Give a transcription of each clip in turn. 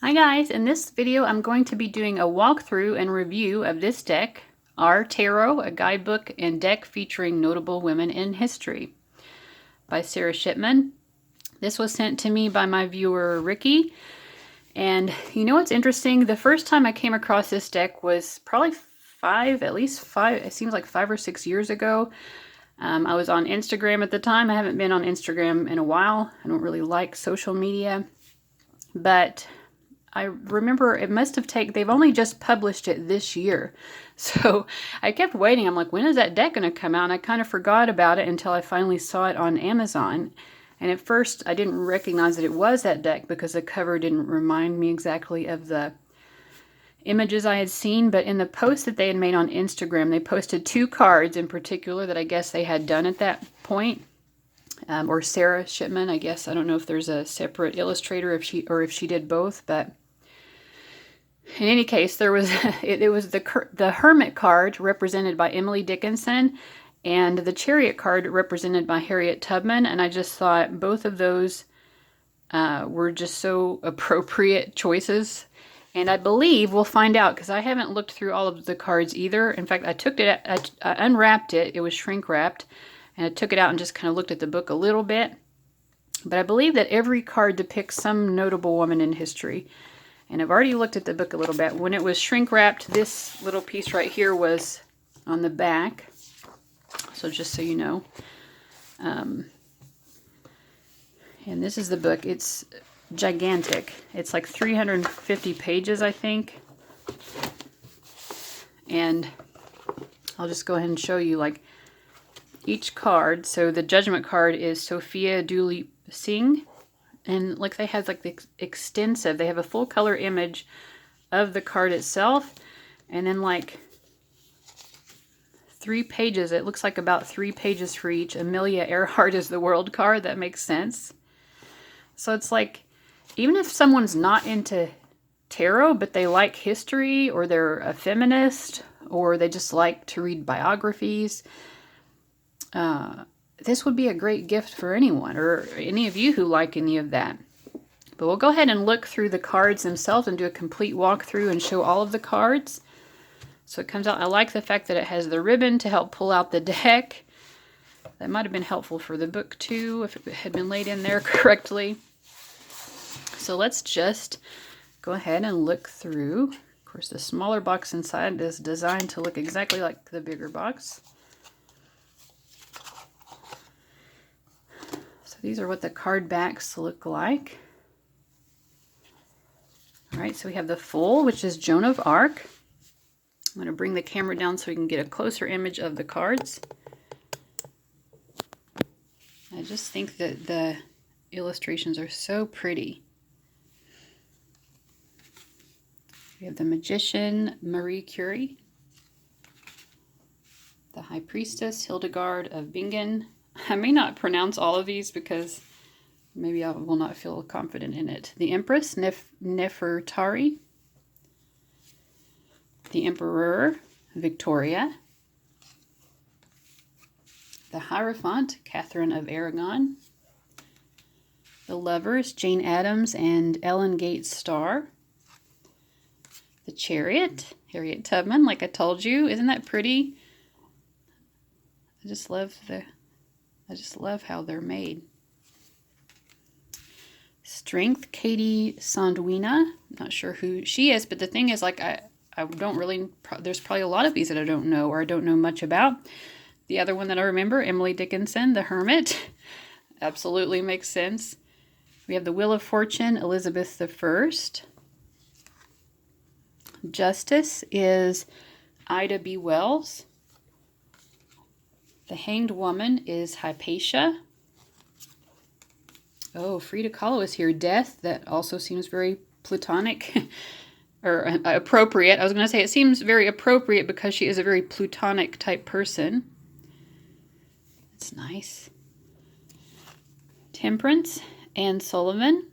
Hi guys, in this video I'm going to be doing a walkthrough and review of this deck, Our Tarot, a guidebook and deck featuring notable women in history by Sarah Shipman. This was sent to me by my viewer Ricky, and you know what's interesting? The first time I came across this deck was probably at least five, it seems like 5 or 6 years ago. I was on Instagram at the time. I haven't been on Instagram in a while. I don't really like social media, but I remember it must have taken, they've only just published it this year. So I kept waiting. I'm like, when is that deck going to come out? And I kind of forgot about it until I finally saw it on Amazon. And at first I didn't recognize that it was that deck because the cover didn't remind me exactly of the images I had seen. But in the post that they had made on Instagram, they posted 2 cards in particular that I guess they had done at that point. Or Sarah Shipman, I guess. I don't know if there's a separate illustrator if she did both, but in any case, there was it was the Hermit card represented by Emily Dickinson and the Chariot card represented by Harriet Tubman, and I just thought both of those were just so appropriate choices. And I believe we'll find out because I haven't looked through all of the cards either. In fact, I unwrapped it. It was shrink wrapped, and I took it out and just kind of looked at the book a little bit. But I believe that every card depicts some notable woman in history. And I've already looked at the book a little bit. When it was shrink wrapped, this little piece right here was on the back. So just so you know. And this is the book. It's gigantic. It's like 350 pages, I think. And I'll just go ahead and show you like each card. So the Judgment card is Sophia Dooley Singh. And like they have like the extensive, they have a full color image of the card itself. And then like 3 pages, it looks like about 3 pages for each. Amelia Earhart is the World card. That makes sense. So it's like, even if someone's not into tarot, but they like history, or they're a feminist, or they just like to read biographies, this would be a great gift for anyone, or any of you who like any of that. But we'll go ahead and look through the cards themselves and do a complete walkthrough and show all of the cards. So it comes out, I like the fact that it has the ribbon to help pull out the deck. That might have been helpful for the book too, if it had been laid in there correctly. So let's just go ahead and look through. Of course, the smaller box inside is designed to look exactly like the bigger box. These are what the card backs look like. All right, so we have the Fool, which is Joan of Arc. I'm going to bring the camera down so we can get a closer image of the cards. I just think that the illustrations are so pretty. We have the Magician, Marie Curie. The High Priestess, Hildegard of Bingen. I may not pronounce all of these because maybe I will not feel confident in it. The Empress, Nefertari. The Emperor, Victoria. The Hierophant, Catherine of Aragon. The Lovers, Jane Addams and Ellen Gates Starr. The Chariot, Harriet Tubman, like I told you. Isn't that pretty? I just love how they're made. Strength, Katie Sandwina. Not sure who she is, but the thing is, like, I don't really, there's probably a lot of these that I don't know, or I don't know much about. The other one that I remember, Emily Dickinson, the Hermit. Absolutely makes sense. We have the Wheel of Fortune, Elizabeth I. Justice is Ida B. Wells. The Hanged Woman is Hypatia. Oh, Frida Kahlo is here. Death, that also seems very platonic, or appropriate. I was going to say it seems very appropriate because she is a very plutonic type person. That's nice. Temperance, Anne Sullivan.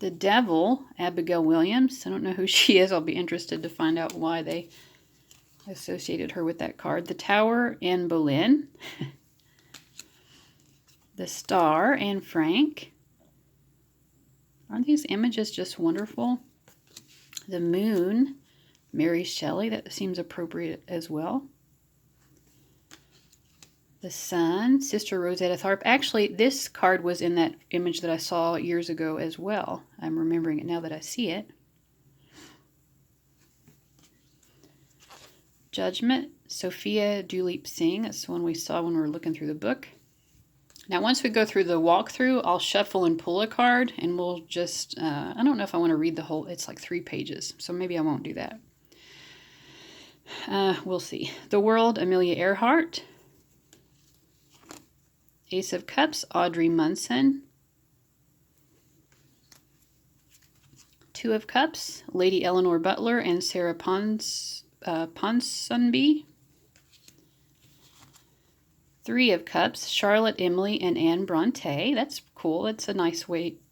The Devil, Abigail Williams. I don't know who she is. I'll be interested to find out why they associated her with that card. The Tower, Anne Boleyn. The Star, Anne Frank. Aren't these images just wonderful? The moon, Mary Shelley, that seems appropriate as well. The sun, Sister Rosetta Tharpe. Actually, this card was in that image that I saw years ago as well. I'm remembering it now that I see it. Judgment, Sophia Duleep Singh. That's the one we saw when we were looking through the book. Now, once we go through the walkthrough, I'll shuffle and pull a card, and we'll just, I don't know if I want to read the whole, it's like 3 pages, so maybe I won't do that. We'll see. The World, Amelia Earhart. Ace of Cups, Audrey Munson. 2 of Cups, Lady Eleanor Butler and Sarah Ponsonby. 3 of Cups, Charlotte Emily and Anne Bronte. That's cool. That's a nice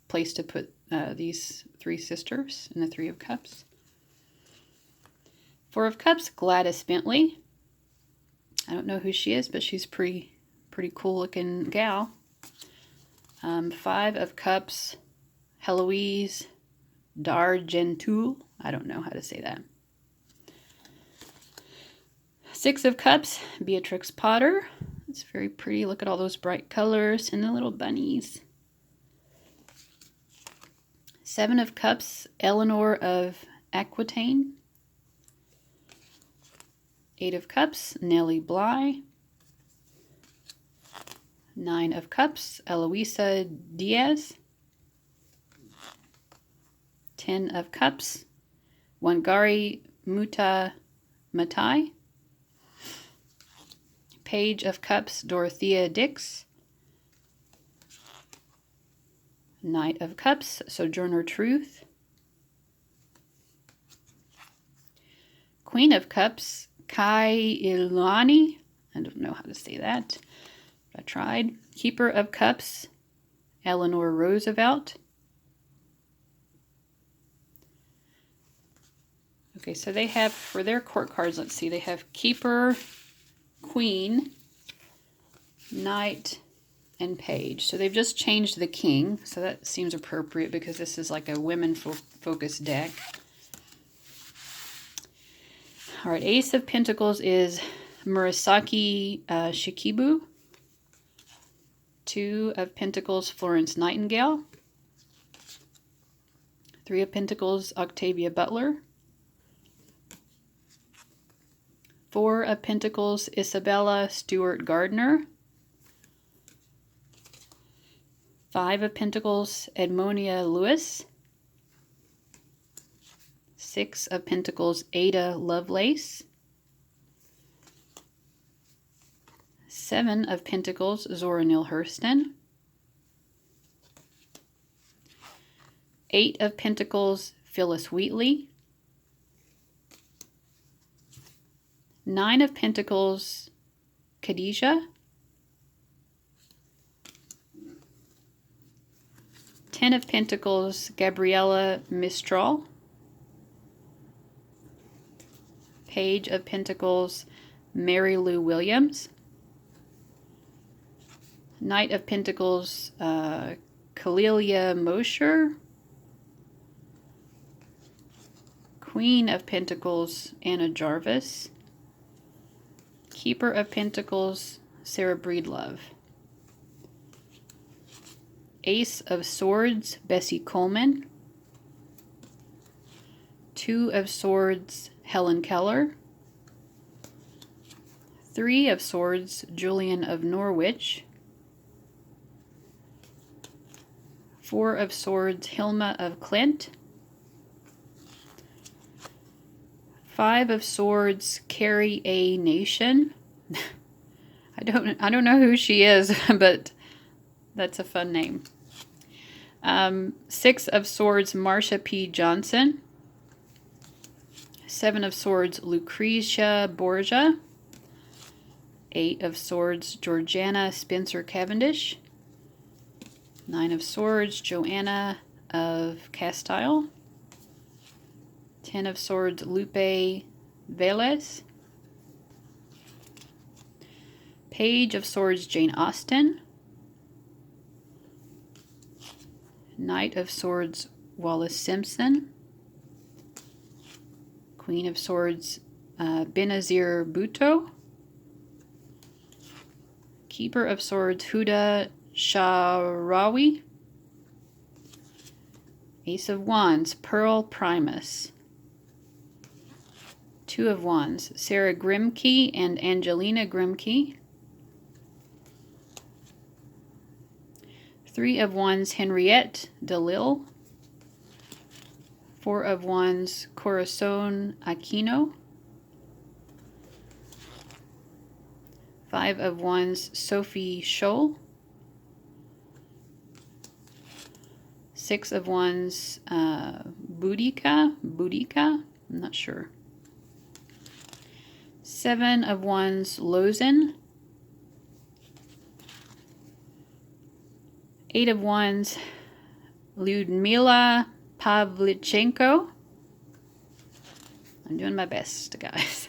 place to put these 3 sisters in the 3 of Cups. 4 of Cups, Gladys Bentley. I don't know who she is, but she's pretty cool looking gal. 5 of Cups, Heloise D'Argentoul. I don't know how to say that. 6 of Cups, Beatrix Potter. It's very pretty. Look at all those bright colors and the little bunnies. 7 of Cups, Eleanor of Aquitaine. 8 of Cups, Nellie Bly. 9 of Cups, Eloisa Diaz. 10 of Cups, Wangari Maathai. Page of Cups, Dorothea Dix. Knight of Cups, Sojourner Truth. Queen of Cups, Kai Ilani. I don't know how to say that. I tried. Keeper of Cups, Eleanor Roosevelt. Okay, so they have, for their court cards, let's see, they have Keeper, Queen, Knight, and Page. So they've just changed the King, so that seems appropriate because this is like a women-focused deck. All right, Ace of Pentacles is Murasaki Shikibu. 2 of Pentacles, Florence Nightingale. 3 of Pentacles, Octavia Butler. 4 of Pentacles, Isabella Stewart Gardner. 5 of Pentacles, Edmonia Lewis. 6 of Pentacles, Ada Lovelace. 7 of Pentacles, Zora Neale Hurston. 8 of Pentacles, Phyllis Wheatley. 9 of Pentacles, Khadijah. 10 of Pentacles, Gabriella Mistral. Page of Pentacles, Mary Lou Williams. Knight of Pentacles, Kalilia Mosher. Queen of Pentacles, Anna Jarvis. Keeper of Pentacles, Sarah Breedlove. Ace of Swords, Bessie Coleman. 2 of Swords, Helen Keller. 3 of Swords, Julian of Norwich. 4 of Swords, Hilma of Clint. 5 of Swords, Carrie A. Nation. I don't know who she is, but that's a fun name. 6 of Swords, Marcia P. Johnson. 7 of Swords, Lucretia Borgia. 8 of Swords, Georgiana Spencer Cavendish. 9 of Swords, Joanna of Castile. 10 of Swords, Lupe Velez. Page of Swords, Jane Austen. Knight of Swords, Wallace Simpson. Queen of Swords, Benazir Bhutto. Keeper of Swords, Huda Sha'rawi. Ace of Wands, Pearl Primus. Two of Wands, Sarah Grimke and Angelina Grimke. Three of Wands, Henriette Delille. Four of Wands, Corazon Aquino. Five of Wands, Sophie Scholl. Six of Wands, Boudica, I'm not sure. Seven of Wands, Lozin. Eight of Wands, Lyudmila Pavlichenko. I'm doing my best, guys.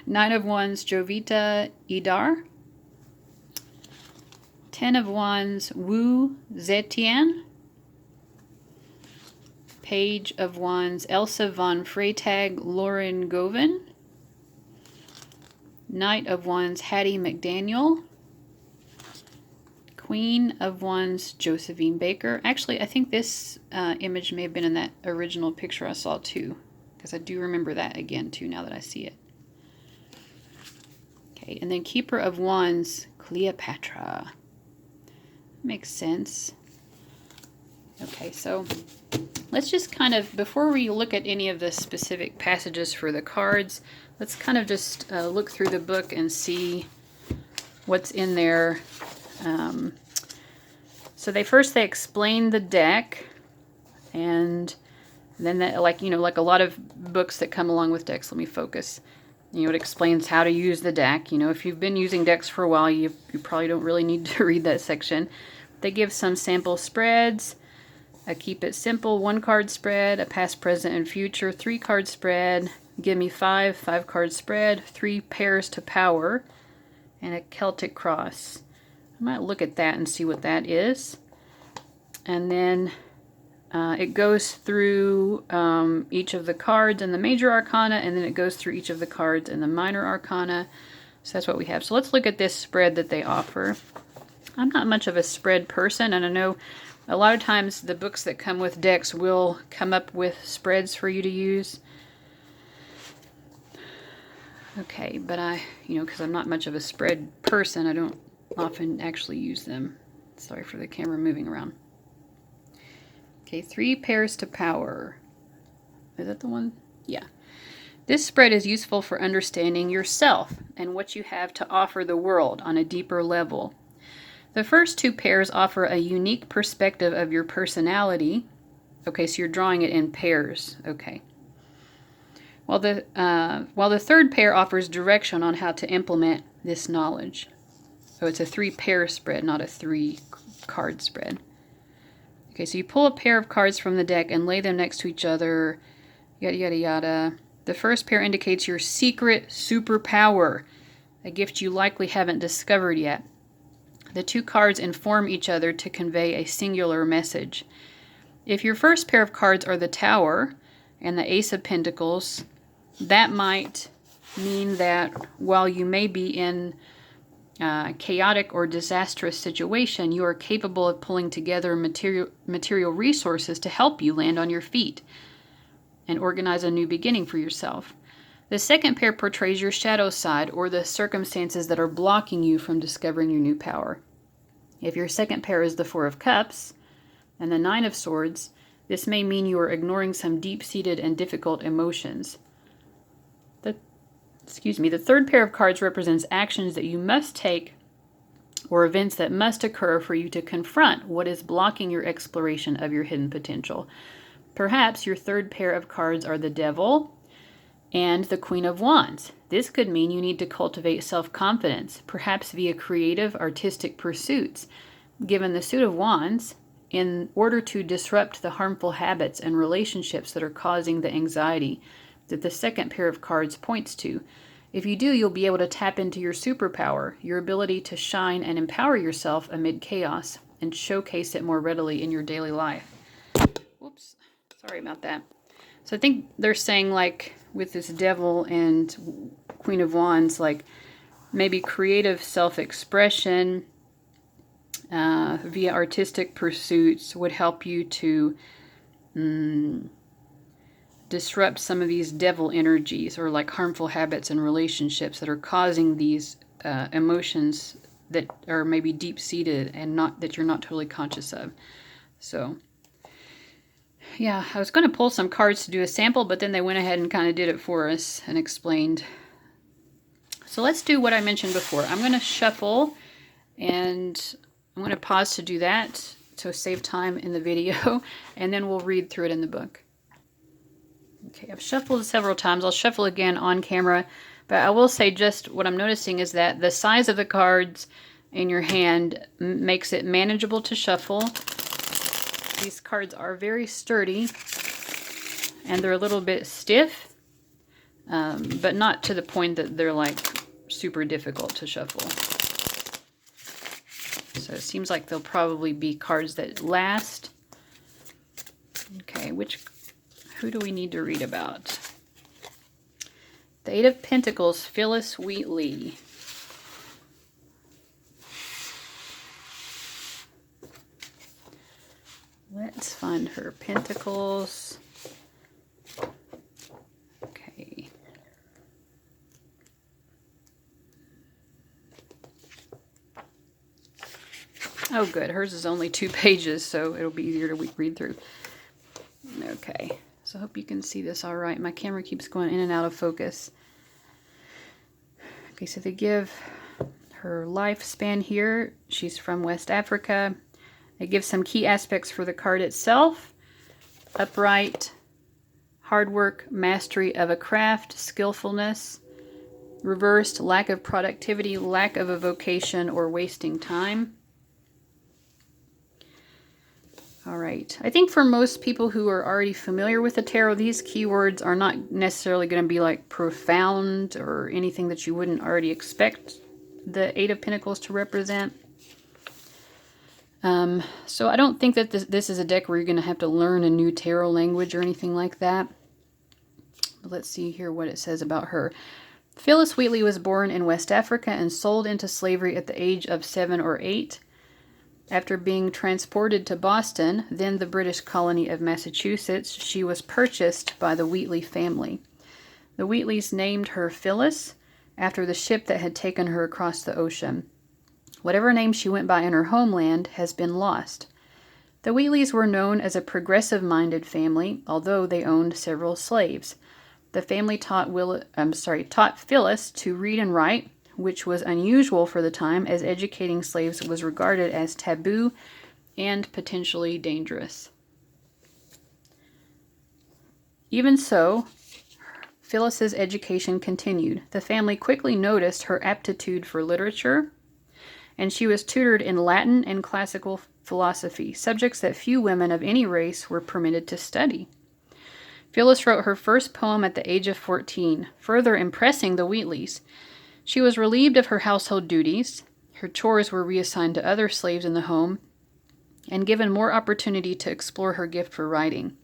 Nine of Wands, Jovita Idar. 10 of Wands, Wu Zetian. Page of Wands, Elsa von Freytag Lauren Govan. Knight of Wands, Hattie McDaniel. Queen of Wands, Josephine Baker. Actually, I think this image may have been in that original picture I saw too, because I do remember that again too now that I see it. Okay, and then Keeper of Wands, Cleopatra. Makes sense. Okay, so let's just kind of, before we look at any of the specific passages for the cards, let's kind of just look through the book and see what's in there. So they explain the deck, and then that, like a lot of books that come along with decks, let me focus. It explains how to use the deck. If you've been using decks for a while, you probably don't really need to read that section. They give some sample spreads. A keep it simple 1-card spread, a past, present, and future 3-card spread, give me 5-card spread, 3 pairs to power, and a Celtic cross. I might look at that and see what that is. And then it goes through each of the cards in the major arcana, and then it goes through each of the cards in the minor arcana. So that's what we have. So let's look at this spread that they offer. I'm not much of a spread person, and I know a lot of times the books that come with decks will come up with spreads for you to use. Okay, but because I'm not much of a spread person, I don't often actually use them. Sorry for the camera moving around. Okay, 3 pairs to power. Is that the one? Yeah. This spread is useful for understanding yourself and what you have to offer the world on a deeper level. The first 2 pairs offer a unique perspective of your personality. Okay, so you're drawing it in pairs. Okay. While the 3rd pair offers direction on how to implement this knowledge. So it's a 3-pair spread, not a 3-card spread. Okay, so you pull a pair of cards from the deck and lay them next to each other, yada, yada, yada. The first pair indicates your secret superpower, a gift you likely haven't discovered yet. The 2 cards inform each other to convey a singular message. If your first pair of cards are the Tower and the Ace of Pentacles, that might mean that while you may be in a chaotic or disastrous situation, you are capable of pulling together material resources to help you land on your feet and organize a new beginning for yourself. The second pair portrays your shadow side, or the circumstances that are blocking you from discovering your new power. If your second pair is the 4 of Cups and the 9 of Swords, this may mean you are ignoring some deep-seated and difficult emotions. The 3rd pair of cards represents actions that you must take or events that must occur for you to confront what is blocking your exploration of your hidden potential. Perhaps your 3rd pair of cards are the Devil and the Queen of Wands. This could mean you need to cultivate self-confidence, perhaps via creative, artistic pursuits. Given the Suit of Wands, in order to disrupt the harmful habits and relationships that are causing the anxiety that the 2nd pair of cards points to. If you do, you'll be able to tap into your superpower, your ability to shine and empower yourself amid chaos, and showcase it more readily in your daily life. Oops, sorry about that. So I think they're saying, like, with this Devil and Queen of Wands, like, maybe creative self-expression via artistic pursuits would help you to disrupt some of these devil energies or like harmful habits and relationships that are causing these emotions that are maybe deep-seated and not that you're not totally conscious of. So yeah, I was going to pull some cards to do a sample, but then they went ahead and kind of did it for us and explained. So let's do what I mentioned before. I'm going to shuffle, and I'm going to pause to do that to save time in the video, and then we'll read through it in the book. Okay, I've shuffled several times. I'll shuffle again on camera, but I will say just what I'm noticing is that the size of the cards in your hand makes it manageable to shuffle. These cards are very sturdy, and they're a little bit stiff, but not to the point that they're like super difficult to shuffle. So it seems like they'll probably be cards that last. Okay, who do we need to read about? The Eight of Pentacles, Phyllis Wheatley. Let's find her Pentacles. Okay. Oh, good. Hers is only 2 pages, so it'll be easier to read through. Okay. So I hope you can see this all right. My camera keeps going in and out of focus. Okay, so they give her lifespan here. She's from West Africa. It gives some key aspects for the card itself. Upright, hard work, mastery of a craft, skillfulness. Reversed, lack of productivity, lack of a vocation, or wasting time. All right. I think for most people who are already familiar with the tarot, these keywords are not necessarily going to be like profound or anything that you wouldn't already expect the Eight of Pentacles to represent. So I don't think that this is a deck where you're going to have to learn a new tarot language or anything like that. But let's see here what it says about her. Phyllis Wheatley was born in West Africa and sold into slavery at the age of 7 or 8. After being transported to Boston, then the British colony of Massachusetts, she was purchased by the Wheatley family. The Wheatleys named her Phyllis after the ship that had taken her across the ocean. Whatever name she went by in her homeland has been lost. The Wheatleys were known as a progressive-minded family, although they owned several slaves. The family taught Phyllis to read and write, which was unusual for the time, as educating slaves was regarded as taboo and potentially dangerous. Even so, Phyllis's education continued. The family quickly noticed her aptitude for literature, and she was tutored in Latin and classical philosophy, subjects that few women of any race were permitted to study. Phyllis wrote her first poem at the age of 14, further impressing the Wheatleys. She was relieved of her household duties, her chores were reassigned to other slaves in the home, and given more opportunity to explore her gift for writing.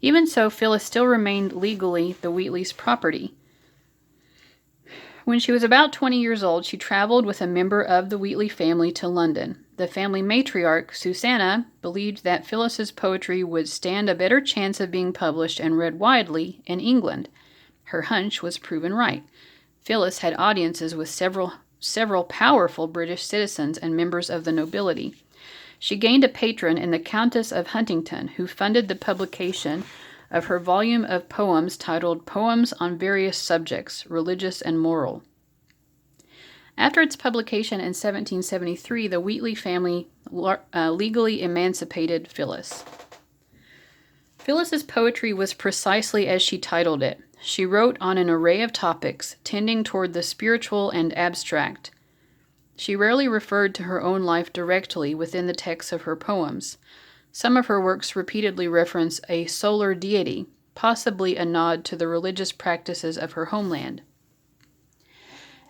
Even so, Phyllis still remained legally the Wheatleys' property. When she was about 20 years old, she traveled with a member of the Wheatley family to London. The family matriarch, Susanna, believed that Phyllis's poetry would stand a better chance of being published and read widely in England. Her hunch was proven right. Phyllis had audiences with several powerful British citizens and members of the nobility. She gained a patron in the Countess of Huntingdon, who funded the publication of her volume of poems titled Poems on Various Subjects, Religious and Moral. After its publication in 1773, the Wheatley family legally emancipated Phyllis. Phyllis's poetry was precisely as she titled it. She wrote on an array of topics, tending toward the spiritual and abstract. She rarely referred to her own life directly within the text of her poems. Some of her works repeatedly reference a solar deity, possibly a nod to the religious practices of her homeland.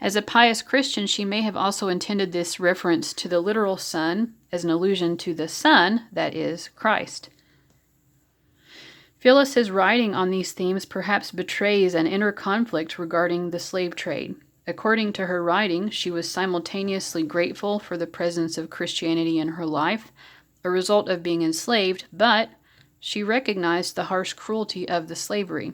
As a pious Christian, she may have also intended this reference to the literal sun as an allusion to the Son, that is, Christ. Phyllis's writing on these themes perhaps betrays an inner conflict regarding the slave trade. According to her writing, she was simultaneously grateful for the presence of Christianity in her life, a result of being enslaved, but she recognized the harsh cruelty of the slavery.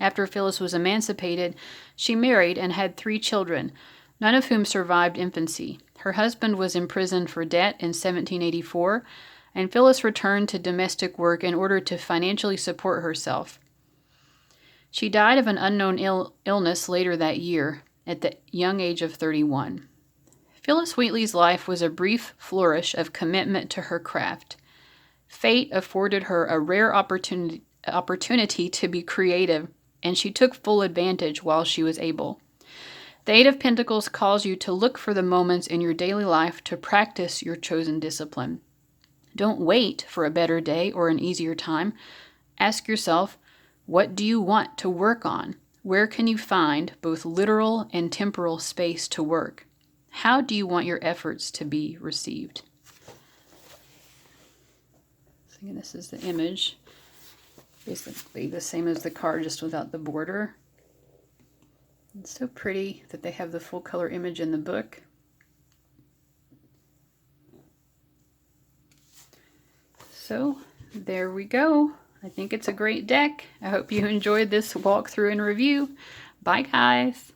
After Phyllis was emancipated, she married and had 3 children, none of whom survived infancy. Her husband was imprisoned for debt in 1784, and Phyllis returned to domestic work in order to financially support herself. She died of an unknown illness later that year, at the young age of 31. Phyllis Wheatley's life was a brief flourish of commitment to her craft. Fate afforded her a rare opportunity to be creative, and she took full advantage while she was able. The Eight of Pentacles calls you to look for the moments in your daily life to practice your chosen discipline. Don't wait for a better day or an easier time. Ask yourself, what do you want to work on? Where can you find both literal and temporal space to work? How do you want your efforts to be received? So again, this is the image. Basically the same as the card, just without the border. It's so pretty that they have the full color image in the book. So there we go. I think it's a great deck. I hope you enjoyed this walkthrough and review. Bye, guys.